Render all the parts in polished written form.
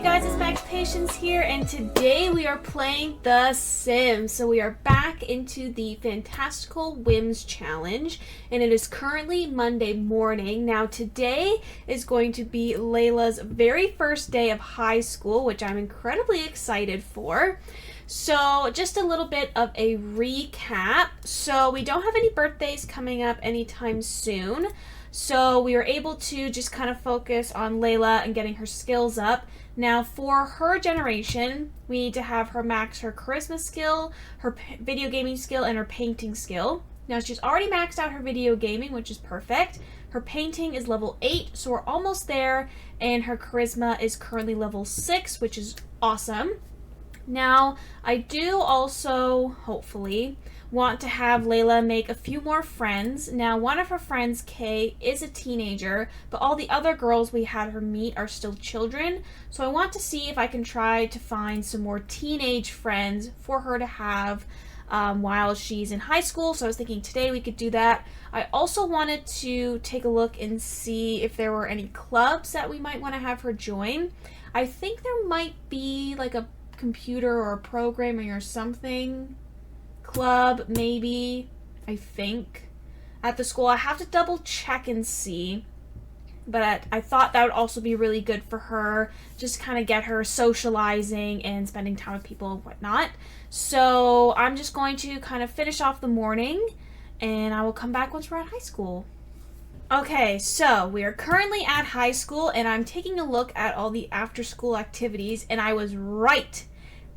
guys, it's Max Patience here, and today we are playing The Sims. So we are back into the Fantastical Whims challenge, and it is currently Monday morning. Now today is going to be Layla's very first day of high school, which I'm incredibly excited for. So just a little bit of a recap. So we don't have any birthdays coming up anytime soon. So we were able to just kind of focus on Layla and getting her skills up. Now for her generation, we need to have her max her charisma skill, her video gaming skill, and her painting skill. Now she's already maxed out her video gaming, which is perfect. Her painting is level 8, so we're almost there, and her charisma is currently level 6, which is awesome. Now, I do also, hopefully, want to have Layla make a few more friends. Now, one of her friends, Kay, is a teenager, but all the other girls we had her meet are still children. So I want to see if I can try to find some more teenage friends for her to have while she's in high school. So I was thinking today we could do that. I also wanted to take a look and see if there were any clubs that we might want to have her join. I think there might be like a computer or programming or something club, maybe, I think, at the school. I have to double check and see, but I thought that would also be really good for her, just kind of get her socializing and spending time with people and whatnot. So I'm just going to kind of finish off the morning, and I will come back once we're at high school. Okay, so we are currently at high school, and I'm taking a look at all the after-school activities, and I was right.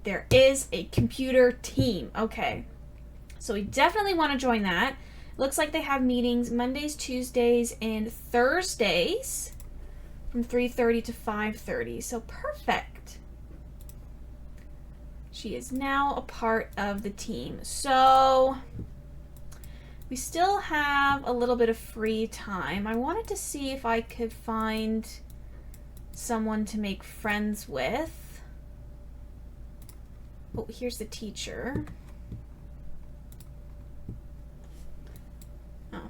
There is a computer team. Okay, so we definitely want to join that. Looks like they have meetings Mondays, Tuesdays, and Thursdays from 3:30 to 5:30. So perfect. She is now a part of the team. So we still have a little bit of free time. I wanted to see if I could find someone to make friends with. Oh, here's the teacher. Oh,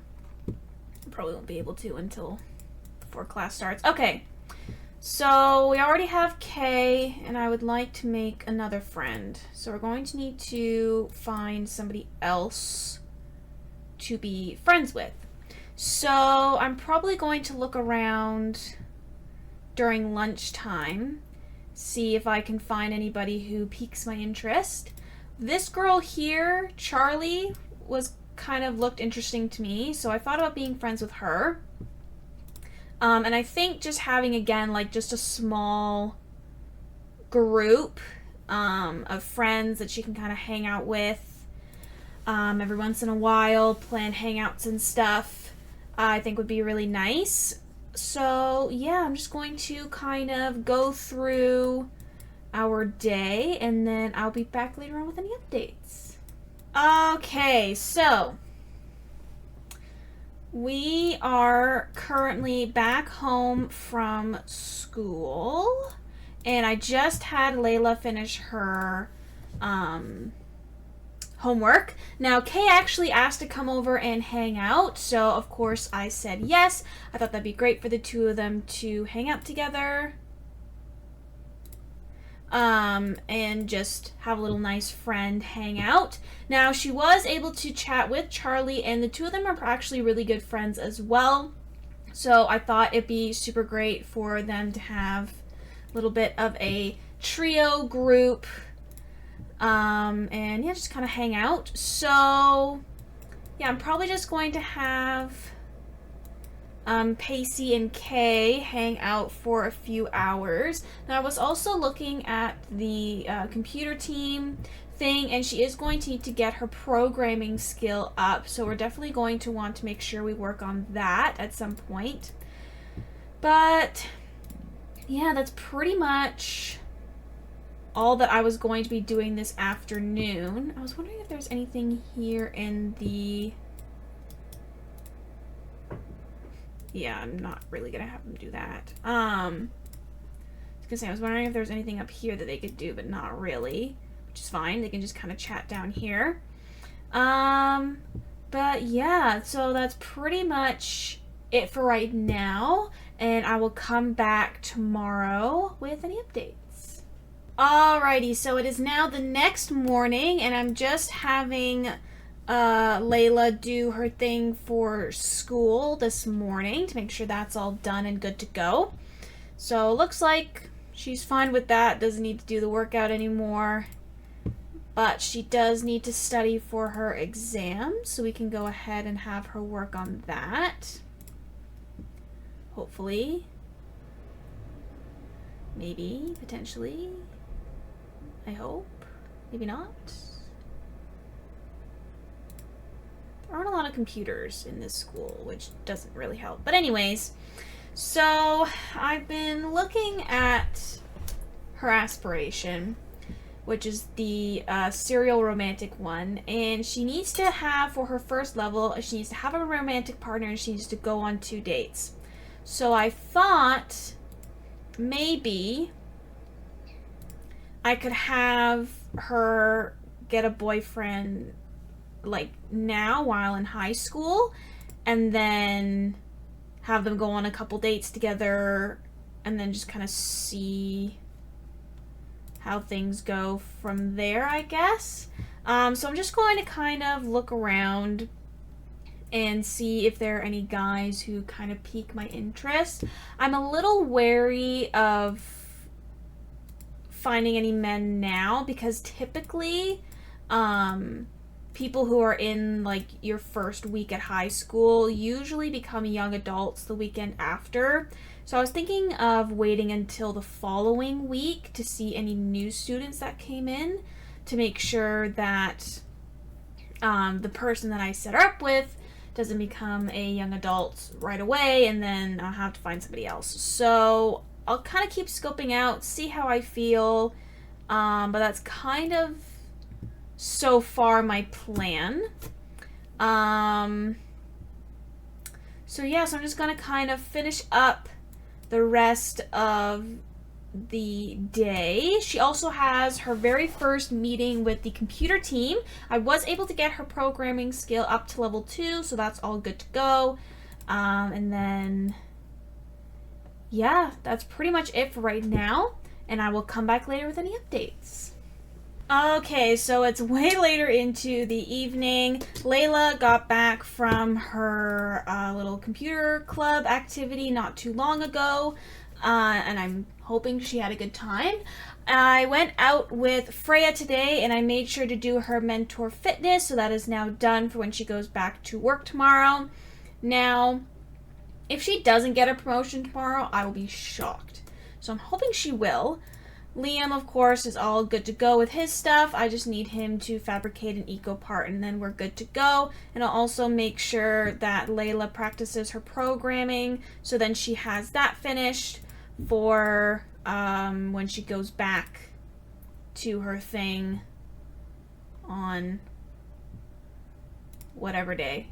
probably won't be able to until before class starts. Okay, so we already have Kay, and I would like to make another friend. So we're going to need to find somebody else to be friends with. So I'm probably going to look around during lunchtime, see if I can find anybody who piques my interest. This girl here, Charlie, was kind of looked interesting to me, so I thought about being friends with her. And I think just having, again, like just a small group of friends that she can kind of hang out with every once in a while, plan hangouts and stuff, I think would be really nice. So yeah, I'm just going to kind of go through our day, and then I'll be back later on with any updates. Okay, so we are currently back home from school, and I just had Layla finish her homework. Now, Kay actually asked to come over and hang out, so of course I said yes. I thought that'd be great for the two of them to hang out together and just have a little nice friend hangout. Now, she was able to chat with Charlie, and the two of them are actually really good friends as well, so I thought it'd be super great for them to have a little bit of a trio group and yeah, just kind of hang out. So yeah, I'm probably just going to have Pacey and Kay hang out for a few hours. Now, I was also looking at the computer team thing, and she is going to need to get her programming skill up, so we're definitely going to want to make sure we work on that at some point. But yeah, that's pretty much all that I was going to be doing this afternoon. I was wondering if there's anything here in the... Yeah, I'm not really gonna have them do that. I was gonna say, I was wondering if there's anything up here that they could do, but not really, which is fine. They can just kind of chat down here. But yeah, so that's pretty much it for right now, and I will come back tomorrow with any updates. Alrighty, so it is now the next morning, and I'm just having Layla do her thing for school this morning to make sure that's all done and good to go. So looks like she's fine with that, doesn't need to do the workout anymore. But she does need to study for her exam, so we can go ahead and have her work on that. Hopefully. Maybe, potentially. I hope. Maybe not. There aren't a lot of computers in this school, which doesn't really help. But anyways, so I've been looking at her aspiration, which is the serial romantic one, and she needs to have, for her first level, she needs to have a romantic partner and she needs to go on 2 dates. So I thought maybe I could have her get a boyfriend like now while in high school, and then have them go on a couple dates together, and then just kind of see how things go from there, I guess. So I'm just going to kind of look around and see if there are any guys who kind of pique my interest. I'm a little wary of finding any men now, because typically people who are in like your first week at high school usually become young adults the weekend after. So I was thinking of waiting until the following week to see any new students that came in, to make sure that the person that I set her up with doesn't become a young adult right away, and then I'll have to find somebody else. So I'll kind of keep scoping out, see how I feel, but that's kind of so far my plan. So yeah, so I'm just gonna kind of finish up the rest of the day. She also has her very first meeting with the computer team. I was able to get her programming skill up to level 2, so that's all good to go. And then yeah, that's pretty much it for right now, and I will come back later with any updates. Okay, so it's way later into the evening. Layla got back from her little computer club activity not too long ago, and I'm hoping she had a good time. I went out with Freya today, and I made sure to do her mentor fitness, so that is now done for when she goes back to work tomorrow. Now, if she doesn't get a promotion tomorrow, I will be shocked. So I'm hoping she will. Liam, of course, is all good to go with his stuff. I just need him to fabricate an eco part, and then we're good to go. And I'll also make sure that Layla practices her programming, so then she has that finished for when she goes back to her thing on whatever day,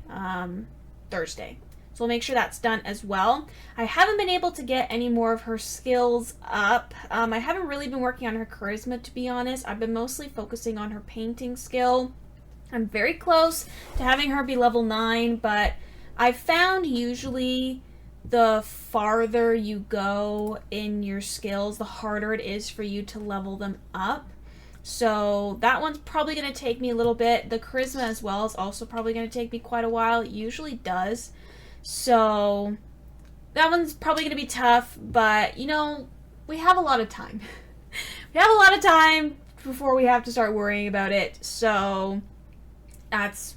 Thursday. So we'll make sure that's done as well. I haven't been able to get any more of her skills up. I haven't really been working on her charisma, to be honest. I've been mostly focusing on her painting skill. I'm very close to having her be level 9, but I've found usually the farther you go in your skills, the harder it is for you to level them up. So that one's probably going to take me a little bit. The charisma as well is also probably going to take me quite a while. It usually does. So that one's probably going to be tough, but you know, we have a lot of time. We have a lot of time before we have to start worrying about it, so that's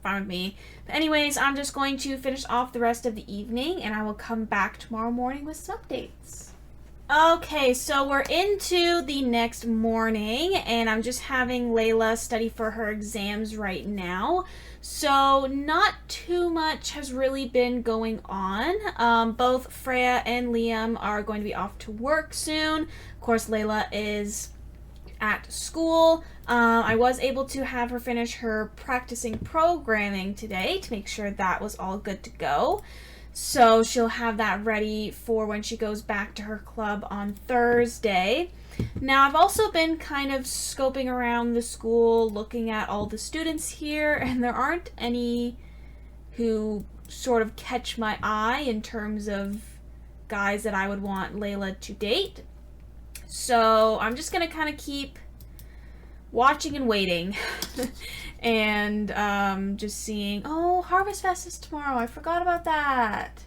fine with me. But anyways, I'm just going to finish off the rest of the evening, and I will come back tomorrow morning with some updates. Okay, so we're into the next morning, and I'm just having Layla study for her exams right now. So not too much has really been going on. Both Freya and Liam are going to be off to work soon. Of course, Layla is at school. I was able to have her finish her practicing programming today to make sure that was all good to go. So she'll have that ready for when she goes back to her club on Thursday. Now, I've also been kind of scoping around the school, looking at all the students here, and there aren't any who sort of catch my eye in terms of guys that I would want Layla to date. So I'm just going to kind of keep watching and waiting. And just seeing, oh, Harvest Fest is tomorrow. I forgot about that.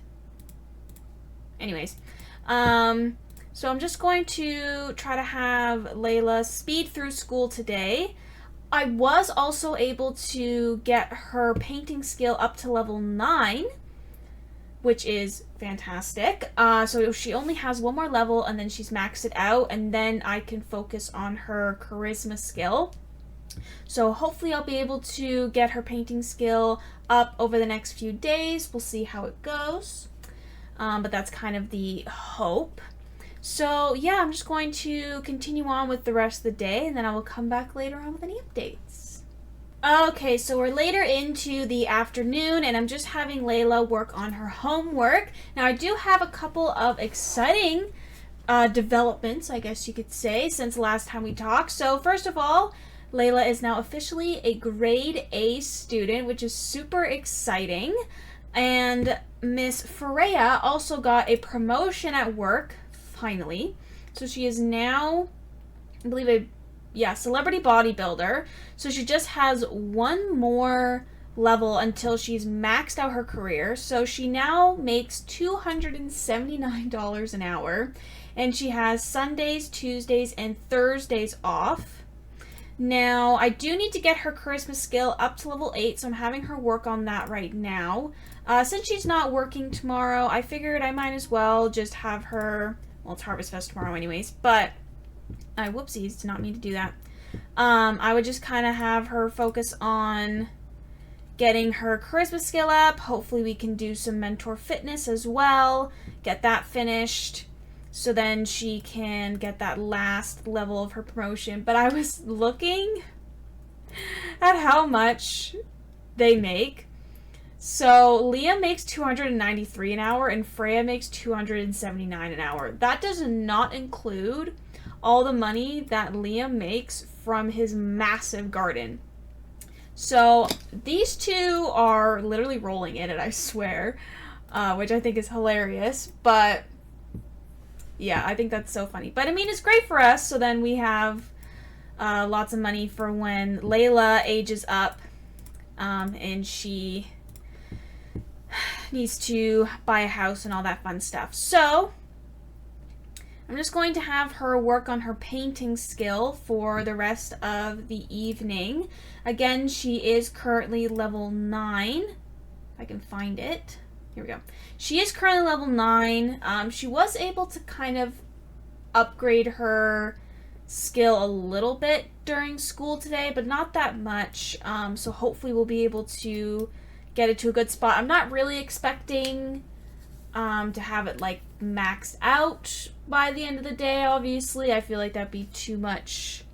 Anyways, so I'm just going to try to have Layla speed through school today. I was also able to get her painting skill up to level 9, which is fantastic. So she only has one more level and then she's maxed it out, and then I can focus on her charisma skill. So hopefully I'll be able to get her painting skill up over the next few days. We'll see how it goes. But that's kind of the hope. So yeah, I'm just going to continue on with the rest of the day, and then I will come back later on with any updates. Okay, so we're later into the afternoon, and I'm just having Layla work on her homework. Now I do have a couple of exciting developments, I guess you could say, since last time we talked. So first of all, Layla is now officially a grade A student, which is super exciting. And Miss Freya also got a promotion at work, finally. So she is now, I believe, celebrity bodybuilder. So she just has one more level until she's maxed out her career. So she now makes $279 an hour. And she has Sundays, Tuesdays, and Thursdays off. Now, I do need to get her charisma skill up to level 8, so I'm having her work on that right now. Since she's not working tomorrow, I figured I might as well just have her, well, it's Harvest Fest tomorrow anyways, but, whoopsies, did not mean to do that. I would just kind of have her focus on getting her charisma skill up. Hopefully we can do some mentor fitness as well, get that finished, so then she can get that last level of her promotion. But I was looking at how much they make. So Liam makes $293 an hour and Freya makes $279 an hour. That does not include all the money that Liam makes from his massive garden. So these two are literally rolling in it, I swear, which I think is hilarious. But yeah, I think that's so funny. But I mean, it's great for us, so then we have lots of money for when Layla ages up and she needs to buy a house and all that fun stuff. So I'm just going to have her work on her painting skill for the rest of the evening. Again, she is currently level 9. If I can find it. Here we go. She is currently level 9. She was able to kind of upgrade her skill a little bit during school today, but not that much. So hopefully we'll be able to get it to a good spot. I'm not really expecting to have it like maxed out by the end of the day, obviously. I feel like that'd be too much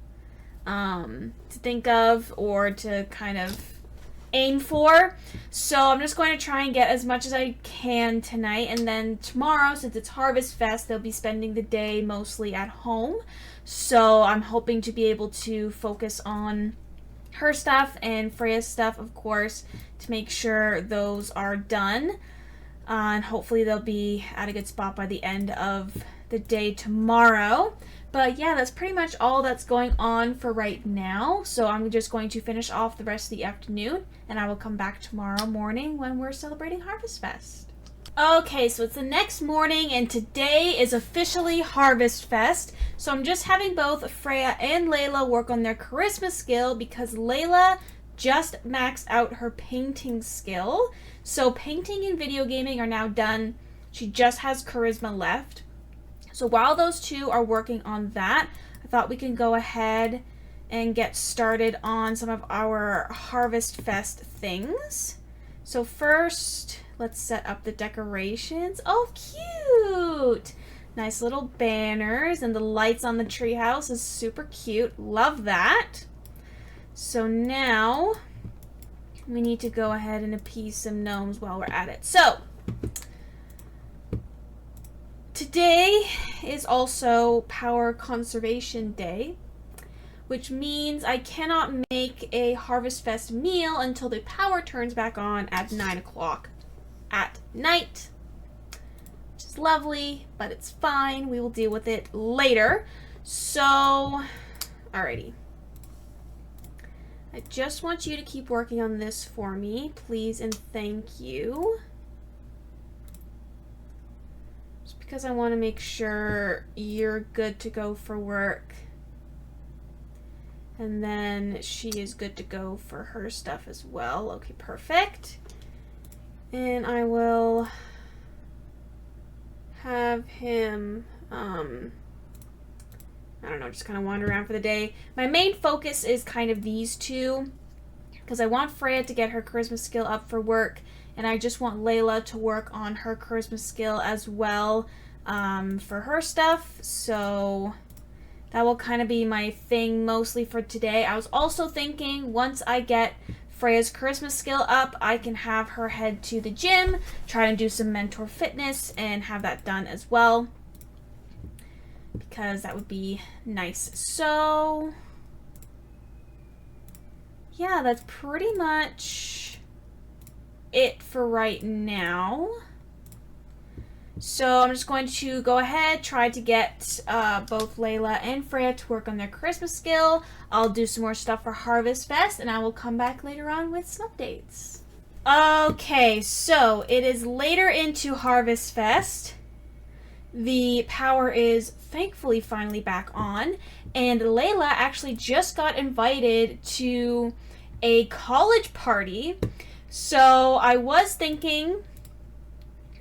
to think of or to kind of aim for. So I'm just going to try and get as much as I can tonight, and then tomorrow, since it's Harvest Fest, they'll be spending the day mostly at home. So I'm hoping to be able to focus on her stuff and Freya's stuff, of course, to make sure those are done. And hopefully they'll be at a good spot by the end of the day tomorrow. But yeah, that's pretty much all that's going on for right now. So I'm just going to finish off the rest of the afternoon, and I will come back tomorrow morning when we're celebrating Harvest Fest. Okay, so it's the next morning, and today is officially Harvest Fest. So I'm just having both Freya and Layla work on their charisma skill because Layla just maxed out her painting skill. So painting and video gaming are now done. She just has charisma left. So while those two are working on that, I thought we can go ahead and get started on some of our Harvest Fest things. So first, let's set up the decorations. Oh, cute! Nice little banners, and the lights on the treehouse is super cute. Love that. So now we need to go ahead and appease some gnomes while we're at it. So today is also Power Conservation Day, which means I cannot make a Harvest Fest meal until the power turns back on at 9 o'clock at night. Which is lovely, but it's fine. We will deal with it later. So, alrighty. I just want you to keep working on this for me, please and thank you. Just because I want to make sure you're good to go for work. And then she is good to go for her stuff as well. Okay, perfect. And I will have him, I don't know, just kind of wander around for the day. My main focus is kind of these two, because I want Freya to get her charisma skill up for work, and I just want Layla to work on her charisma skill as well for her stuff. So that will kind of be my thing mostly for today. I was also thinking once I get Freya's charisma skill up, I can have her head to the gym, try and do some mentor fitness, and have that done as well. Because that would be nice. So, yeah, that's pretty much it for right now. So I'm just going to go ahead, try to get both Layla and Freya to work on their charisma skill. I'll do some more stuff for Harvest Fest, and I will come back later on with some updates. Okay, so it is later into Harvest Fest. The power is thankfully finally back on, and Layla actually just got invited to a college party. So I was thinking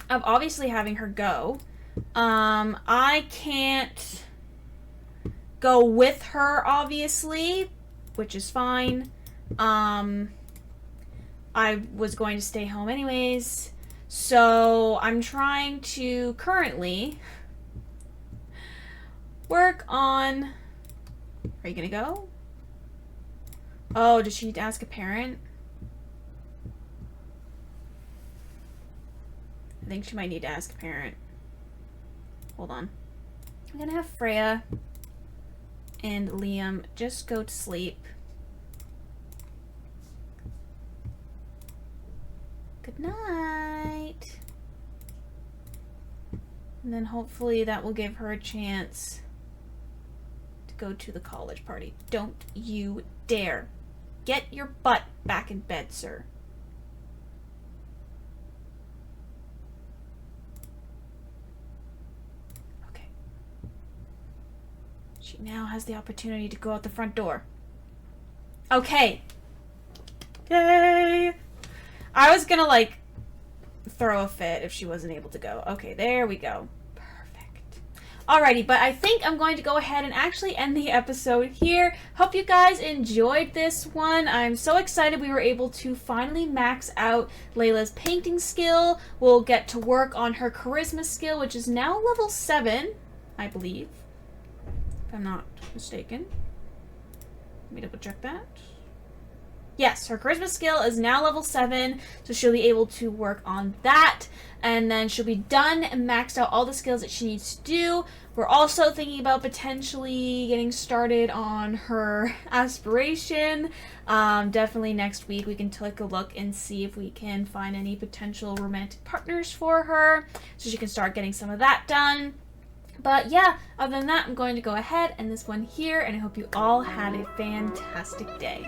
of obviously having her go. I can't go with her, obviously, which is fine. I was going to stay home anyways. So I'm trying to currently work on... Are you gonna go? Oh, does she need to ask a parent? I think she might need to ask a parent. Hold on. I'm gonna have Freya and Liam just go to sleep. Good night. And then hopefully that will give her a chance to go to the college party. Don't you dare. Get your butt back in bed, sir. Okay. She now has the opportunity to go out the front door. Okay. Yay! I was gonna, like, throw a fit if she wasn't able to go. Okay, there we go. Perfect. Alrighty, but I think I'm going to go ahead and actually end the episode here. Hope you guys enjoyed this one. I'm so excited we were able to finally max out Layla's painting skill. We'll get to work on her charisma skill, which is now level 7, I believe. If I'm not mistaken. Let me double check that. Yes, her charisma skill is now level 7, so she'll be able to work on that, and then she'll be done and maxed out all the skills that she needs to do. We're also thinking about potentially getting started on her aspiration. Definitely next week we can take a look and see if we can find any potential romantic partners for her, so she can start getting some of that done. But yeah, other than that, I'm going to go ahead and end this one here, and I hope you all had a fantastic day.